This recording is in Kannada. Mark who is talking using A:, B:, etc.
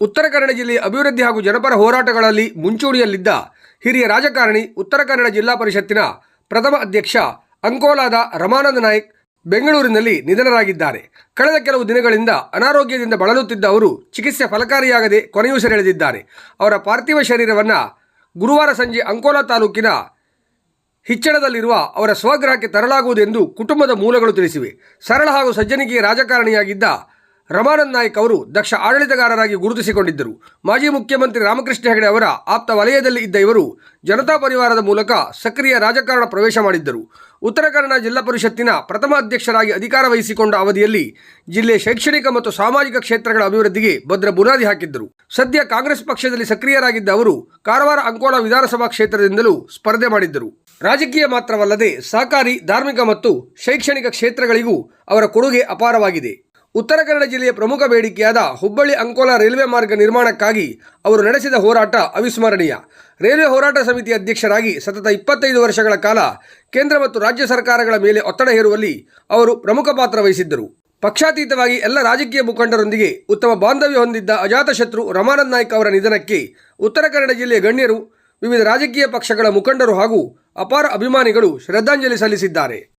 A: ಉತ್ತರ ಕನ್ನಡ ಜಿಲ್ಲೆಯ ಅಭಿವೃದ್ಧಿ ಹಾಗೂ ಜನಪರ ಹೋರಾಟಗಳಲ್ಲಿ ಮುಂಚೂಣಿಯಲ್ಲಿದ್ದ ಹಿರಿಯ ರಾಜಕಾರಣಿ, ಉತ್ತರ ಕನ್ನಡ ಜಿಲ್ಲಾ ಪರಿಷತ್ತಿನ ಪ್ರಥಮ ಅಧ್ಯಕ್ಷ ಅಂಕೋಲಾದ ರಮಾನಂದ ನಾಯ್ಕ್ ಬೆಂಗಳೂರಿನಲ್ಲಿ ನಿಧನರಾಗಿದ್ದಾರೆ. ಕಳೆದ ಕೆಲವು ದಿನಗಳಿಂದ ಅನಾರೋಗ್ಯದಿಂದ ಬಳಲುತ್ತಿದ್ದ ಅವರು ಚಿಕಿತ್ಸೆ ಫಲಕಾರಿಯಾಗದೆ ಕೊನೆಯುಸಿರೆಳೆದಿದ್ದಾರೆ. ಅವರ ಪಾರ್ಥಿವ ಶರೀರವನ್ನು ಗುರುವಾರ ಸಂಜೆ ಅಂಕೋಲಾ ತಾಲೂಕಿನ ಹಿಚ್ಚಳದಲ್ಲಿರುವ ಅವರ ಸ್ವಗೃಹಕ್ಕೆ ತರಲಾಗುವುದೆಂದು ಕುಟುಂಬದ ಮೂಲಗಳು ತಿಳಿಸಿವೆ. ಸರಳ ಹಾಗೂ ಸಜ್ಜನಿಕೆಯ ರಾಜಕಾರಣಿಯಾಗಿದ್ದ ರಮಾನಂದ ನಾಯ್ಕ್ ಅವರು ದಕ್ಷ ಆಡಳಿತಗಾರರಾಗಿ ಗುರುತಿಸಿಕೊಂಡಿದ್ದರು. ಮಾಜಿ ಮುಖ್ಯಮಂತ್ರಿ ರಾಮಕೃಷ್ಣ ಹೆಗಡೆ ಅವರ ಆಪ್ತ ವಲಯದಲ್ಲಿ ಇದ್ದ ಇವರು ಜನತಾ ಪರಿವಾರದ ಮೂಲಕ ಸಕ್ರಿಯ ರಾಜಕಾರಣ ಪ್ರವೇಶ ಮಾಡಿದ್ದರು. ಉತ್ತರ ಕನ್ನಡ ಜಿಲ್ಲಾ ಪರಿಷತ್ತಿನ ಪ್ರಥಮ ಅಧ್ಯಕ್ಷರಾಗಿ ಅಧಿಕಾರ ವಹಿಸಿಕೊಂಡ ಅವಧಿಯಲ್ಲಿ ಜಿಲ್ಲೆಯ ಶೈಕ್ಷಣಿಕ ಮತ್ತು ಸಾಮಾಜಿಕ ಕ್ಷೇತ್ರಗಳ ಅಭಿವೃದ್ಧಿಗೆ ಭದ್ರ ಬುನಾದಿ ಹಾಕಿದ್ದರು. ಸದ್ಯ ಕಾಂಗ್ರೆಸ್ ಪಕ್ಷದಲ್ಲಿ ಸಕ್ರಿಯರಾಗಿದ್ದ ಅವರು ಕಾರವಾರ ಅಂಕೋಲಾ ವಿಧಾನಸಭಾ ಕ್ಷೇತ್ರದಿಂದಲೂ ಸ್ಪರ್ಧೆ ಮಾಡಿದ್ದರು. ರಾಜಕೀಯ ಮಾತ್ರವಲ್ಲದೆ ಸಹಕಾರಿ, ಧಾರ್ಮಿಕ ಮತ್ತು ಶೈಕ್ಷಣಿಕ ಕ್ಷೇತ್ರಗಳಿಗೂ ಅವರ ಕೊಡುಗೆ ಅಪಾರವಾಗಿದೆ. ಉತ್ತರ ಕನ್ನಡ ಜಿಲ್ಲೆಯ ಪ್ರಮುಖ ಬೇಡಿಕೆಯಾದ ಹುಬ್ಬಳ್ಳಿ ಅಂಕೋಲಾ ರೈಲ್ವೆ ಮಾರ್ಗ ನಿರ್ಮಾಣಕ್ಕಾಗಿ ಅವರು ನಡೆಸಿದ ಹೋರಾಟ ಅವಿಸ್ಮರಣೀಯ. ರೈಲ್ವೆ ಹೋರಾಟ ಸಮಿತಿ ಅಧ್ಯಕ್ಷರಾಗಿ ಸತತ 25 ವರ್ಷಗಳ ಕಾಲ ಕೇಂದ್ರ ಮತ್ತು ರಾಜ್ಯ ಸರ್ಕಾರಗಳ ಮೇಲೆ ಒತ್ತಡ ಹೇರುವಲ್ಲಿ ಅವರು ಪ್ರಮುಖ ಪಾತ್ರ ವಹಿಸಿದ್ದರು. ಪಕ್ಷಾತೀತವಾಗಿ ಎಲ್ಲ ರಾಜಕೀಯ ಮುಖಂಡರೊಂದಿಗೆ ಉತ್ತಮ ಬಾಂಧವ್ಯ ಹೊಂದಿದ್ದ ಅಜಾತಶತ್ರು ರಮಾನಂದ ನಾಯ್ಕ್ ಅವರ ನಿಧನಕ್ಕೆ ಉತ್ತರ ಕನ್ನಡ ಜಿಲ್ಲೆಯ ಗಣ್ಯರು, ವಿವಿಧ ರಾಜಕೀಯ ಪಕ್ಷಗಳ ಮುಖಂಡರು ಹಾಗೂ ಅಪಾರ ಅಭಿಮಾನಿಗಳು ಶ್ರದ್ಧಾಂಜಲಿ ಸಲ್ಲಿಸಿದ್ದಾರೆ.